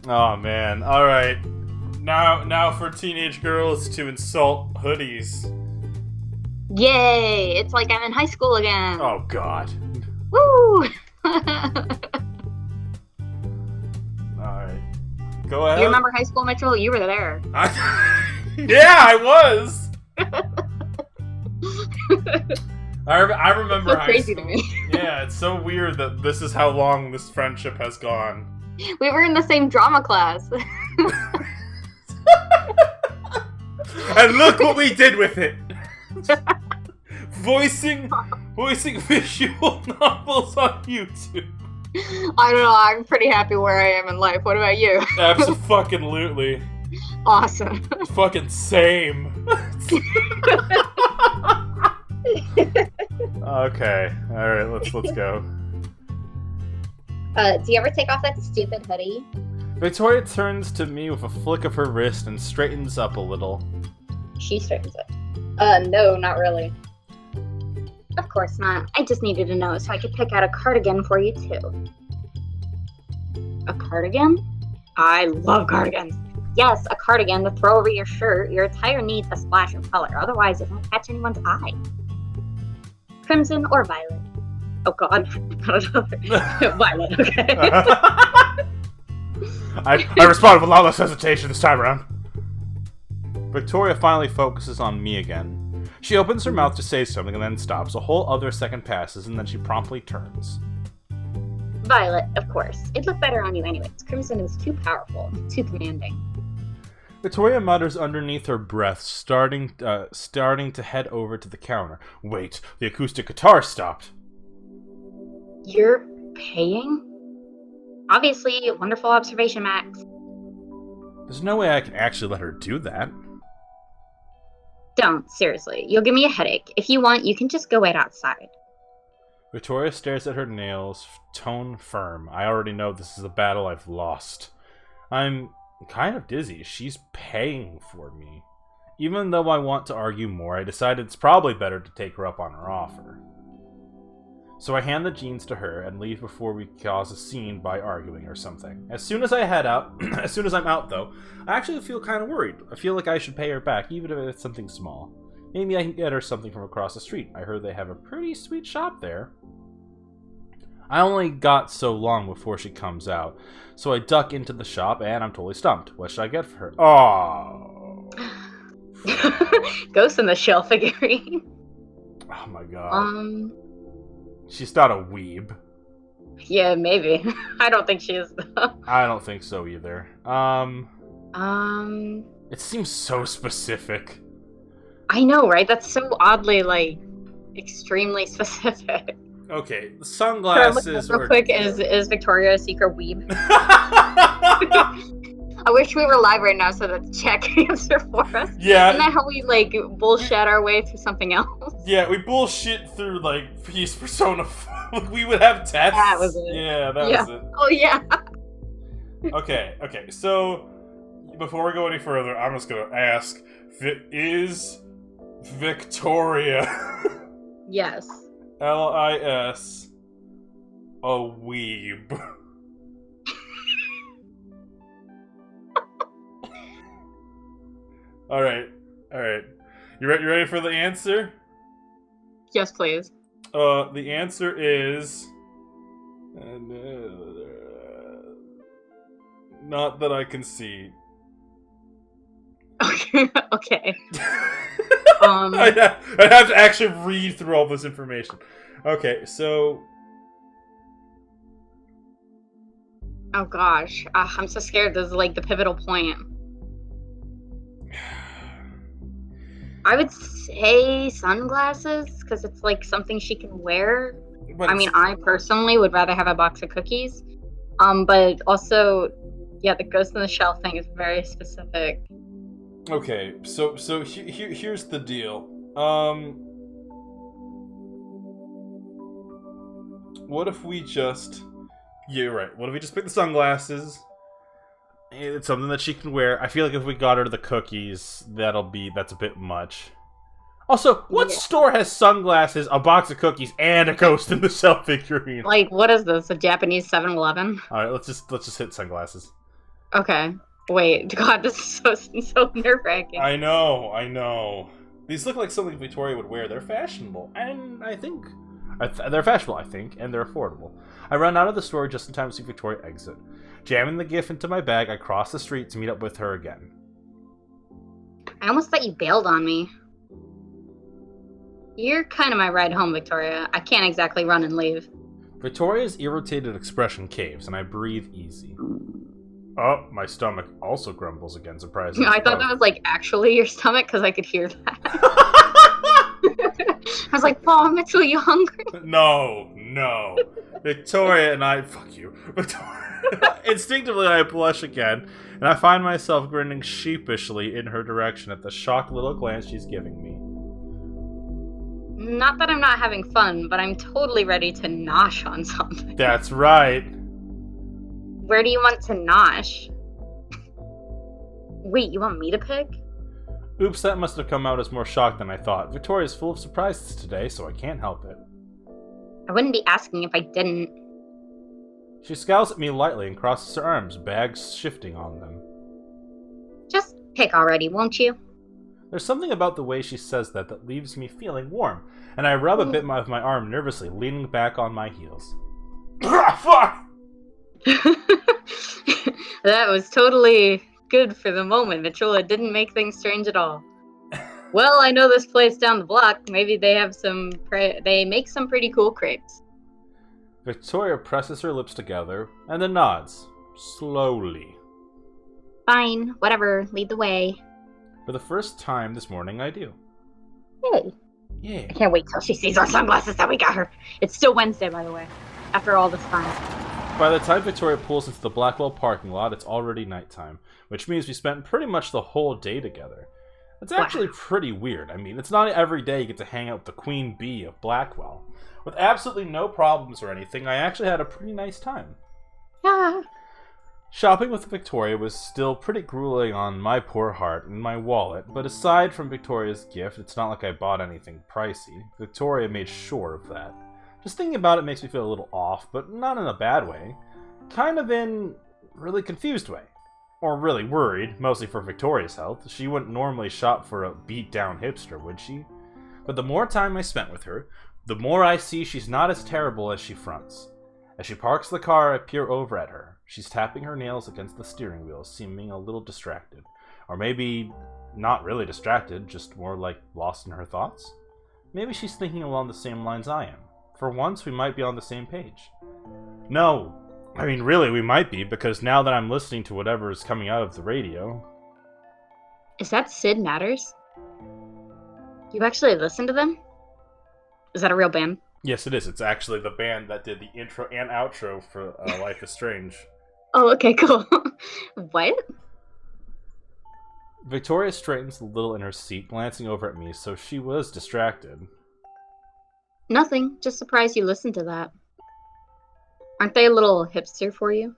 Oh man. All right. Now for teenage girls to insult hoodies. Yay! It's like I'm in high school again. Oh god. Woo! Alright. Go ahead. You remember high school, Mitchell? You were there. Yeah, I was! I remember So high crazy school. to me. Yeah, it's so weird that this is how long this friendship has gone. We were in the same drama class. And look what we did with it! Voicing visual novels on YouTube. I don't know, I'm pretty happy where I am in life. What about you? Absolutely. Awesome. Fucking same. Okay. Alright, let's go. Do you ever take off that stupid hoodie? Victoria turns to me with a flick of her wrist and straightens up a little. She straightens up. No, not really. Of course not. I just needed to know so I could pick out a cardigan for you too. A cardigan? I love cardigans. Yes, a cardigan to throw over your shirt. Your attire needs a splash of color, otherwise it won't catch anyone's eye. Crimson or violet? Oh god, violet, okay. I responded with a lot less hesitation this time around. Victoria finally focuses on me again. She opens her mouth to say something and then stops. A whole other second passes and then she promptly turns. Violet, of course. It'd look better on you anyways. Crimson is too powerful, too commanding. Victoria mutters underneath her breath, starting to head over to the counter. Wait, the acoustic guitar stopped. You're paying? Obviously, wonderful observation, Max. There's no way I can actually let her do that. Don't, seriously. You'll give me a headache. If you want, you can just go wait outside. Victoria stares at her nails, tone firm. I already know this is a battle I've lost. I'm kind of dizzy. She's paying for me. Even though I want to argue more, I decided it's probably better to take her up on her offer. So I hand the jeans to her and leave before we cause a scene by arguing or something. As soon as I head out, as soon as I'm out though, I actually feel kind of worried. I feel like I should pay her back, even if it's something small. Maybe I can get her something from across the street. I heard they have a pretty sweet shop there. I only got so long before she comes out, so I duck into the shop and I'm totally stumped. What should I get for her? Oh. Ghost in the Shell figurine. Oh my god. She's not a weeb. Yeah, maybe. I don't think she is, though. I don't think so either. It seems so specific. I know, right? That's so oddly, like, extremely specific. Okay, the sunglasses real quick, is Victoria a secret weeb? I wish we were live right now so that Jack can answer for us. Yeah. Isn't that how we, like, bullshit our way through something else? Yeah, we bullshit through, like, Peace Persona. We would have tests. That was it. Yeah, that was it. Oh, yeah. Okay, so, before we go any further, I'm just gonna ask, is Victoria... Yes. L-I-S... a weeb? Alright. You ready for the answer? Yes, please. The answer is... not that I can see. Okay. I'd have to actually read through all this information. Okay, so... Oh gosh, I'm so scared. This is like the pivotal point. I would say sunglasses, because it's like something she can wear. But I mean, I personally would rather have a box of cookies. But also, yeah, the Ghost in the Shell thing is very specific. Okay, so here's the deal. What if we just... Yeah, you're right. What if we just pick the sunglasses? It's something that she can wear. I feel like if we got her the cookies, that's a bit much. Also, what store has sunglasses, a box of cookies, and a Ghost in the Shell figurine? Like, what is this? A Japanese 7-Eleven? Alright, let's just hit sunglasses. Okay. Wait, God, this is so nerve-wracking. I know. These look like something Victoria would wear. They're fashionable, and I think... they're fashionable, I think, and they're affordable. I run out of the store just in time to see Victoria exit. Jamming the gift into my bag, I cross the street to meet up with her again. I almost thought you bailed on me. You're kind of my ride home, Victoria. I can't exactly run and leave. Victoria's irritated expression caves, and I breathe easy. Oh, my stomach also grumbles again, surprisingly. I thought that was, like, actually your stomach, because I could hear that. I was like, Mom, it's you hungry? No. Victoria and I... Fuck you. Victoria... Instinctively, I blush again, and I find myself grinning sheepishly in her direction at the shocked little glance she's giving me. Not that I'm not having fun, but I'm totally ready to nosh on something. That's right. Where do you want to nosh? Wait, you want me to pick? Oops, that must have come out as more shock than I thought. Victoria's full of surprises today, so I can't help it. I wouldn't be asking if I didn't. She scowls at me lightly and crosses her arms, bags shifting on them. Just pick already, won't you? There's something about the way she says that leaves me feeling warm, and I rub a bit of my arm nervously, leaning back on my heels. Fuck! That was totally good for the moment, Mitchell. It didn't make things strange at all. Well, I know this place down the block. Maybe they have they make some pretty cool crepes. Victoria presses her lips together, and then nods. Slowly. Fine, whatever. Lead the way. For the first time this morning, I do. Hey. Yeah. I can't wait till she sees our sunglasses that we got her. It's still Wednesday, by the way. After all this time. By the time Victoria pulls into the Blackwell parking lot, it's already nighttime, which means we spent pretty much the whole day together. It's actually pretty weird. I mean, it's not every day you get to hang out with the Queen Bee of Blackwell. With absolutely no problems or anything, I actually had a pretty nice time. Ah. Shopping with Victoria was still pretty grueling on my poor heart and my wallet, but aside from Victoria's gift, it's not like I bought anything pricey. Victoria made sure of that. Just thinking about it makes me feel a little off, but not in a bad way. Kind of in a really confused way. Or really worried, mostly for Victoria's health. She wouldn't normally shop for a beat-down hipster, would she? But the more time I spent with her, the more I see she's not as terrible as she fronts. As she parks the car, I peer over at her. She's tapping her nails against the steering wheel, seeming a little distracted. Or maybe not really distracted, just more like lost in her thoughts. Maybe she's thinking along the same lines I am. For once, we might be on the same page. No, I mean really we might be, because now that I'm listening to whatever is coming out of the radio... Is that Sid Matters? You actually listen to them? Is that a real band? Yes, it is. It's actually the band that did the intro and outro for Life is Strange. Oh, okay, cool. What? Victoria straightens a little in her seat, glancing over at me, so she was distracted. Nothing. Just surprised you listened to that. Aren't they a little hipster for you?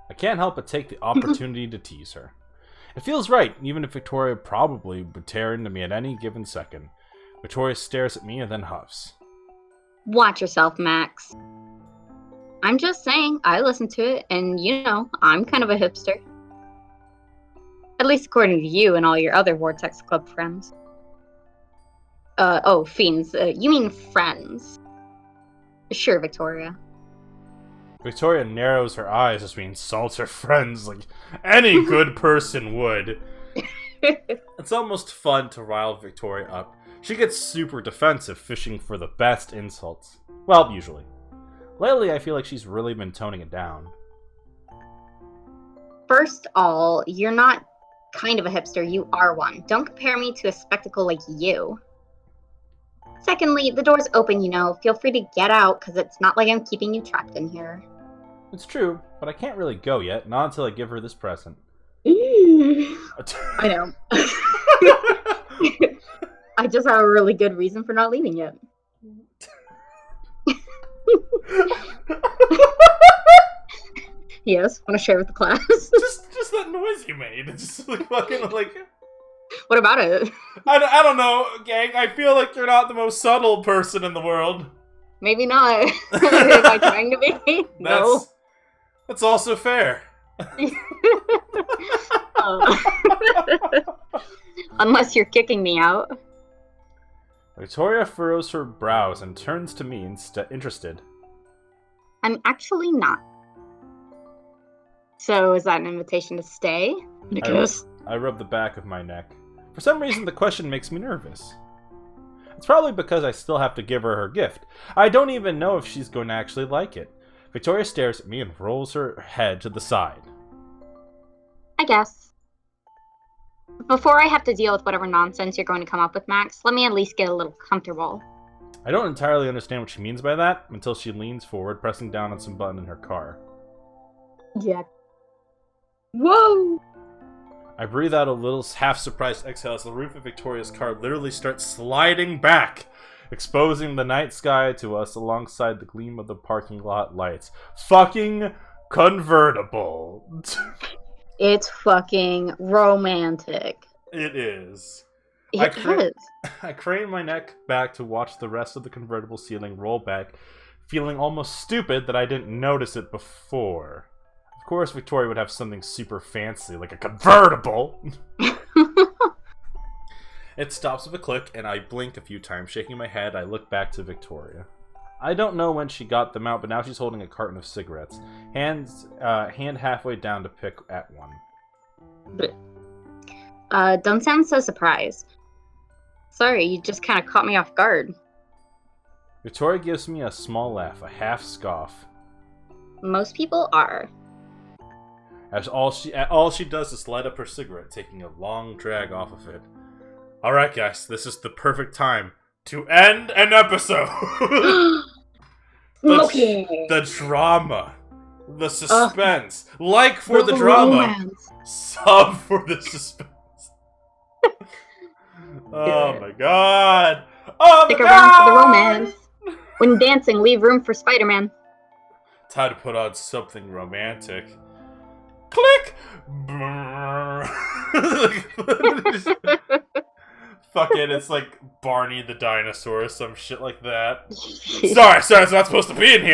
I can't help but take the opportunity to tease her. It feels right, even if Victoria probably would tear into me at any given second. Victoria stares at me and then huffs. Watch yourself, Max. I'm just saying, I listen to it, and I'm kind of a hipster. At least according to you and all your other Vortex Club friends. Fiends. You mean friends. Sure, Victoria. Victoria narrows her eyes as we insult her friends like any good person would. It's almost fun to rile Victoria up. She gets super defensive, fishing for the best insults. Well, usually. Lately, I feel like she's really been toning it down. First all, you're not kind of a hipster, you are one. Don't compare me to a spectacle like you. Secondly, the door's open, Feel free to get out, because it's not like I'm keeping you trapped in here. It's true, but I can't really go yet, not until I give her this present. I know. I just have a really good reason for not leaving yet. Yes, want to share with the class? just that noise you made. It's just like fucking like... What about it? I don't know, gang. I feel like you're not the most subtle person in the world. Maybe not. Am I trying to be? No. That's also fair. Unless you're kicking me out. Victoria furrows her brows and turns to me interested. I'm actually not. So is that an invitation to stay? I guess. I rub the back of my neck. For some reason, the question makes me nervous. It's probably because I still have to give her her gift. I don't even know if she's going to actually like it. Victoria stares at me and rolls her head to the side. I guess. Before I have to deal with whatever nonsense you're going to come up with, Max, let me at least get a little comfortable. I don't entirely understand what she means by that until she leans forward, pressing down on some button in her car. Yeah. Whoa! I breathe out a little half-surprised exhale as the roof of Victoria's car literally starts sliding back, exposing the night sky to us alongside the gleam of the parking lot lights. Fucking convertible. It's fucking romantic. It is. It is. I crane my neck back to watch the rest of the convertible ceiling roll back, feeling almost stupid that I didn't notice it before. Of course, Victoria would have something super fancy, like a convertible. It stops with a click, and I blink a few times. Shaking my head, I look back to Victoria. I don't know when she got them out, but now she's holding a carton of cigarettes. Hand halfway down to pick at one. Don't sound so surprised. Sorry, you just kind of caught me off guard. Victoria gives me a small laugh, a half scoff. Most people are. As all she does is light up her cigarette, taking a long drag off of it. Alright guys, this is the perfect time to end an episode! the drama, the suspense, like for the drama, romance. Sub for the suspense. Oh my god! Oh Stick my around god! for the romance. When dancing, leave room for Spider-Man. Time to put on something romantic. Click! Fuck it, it's like Barney the dinosaur or some shit like that. Sorry, it's not supposed to be in here.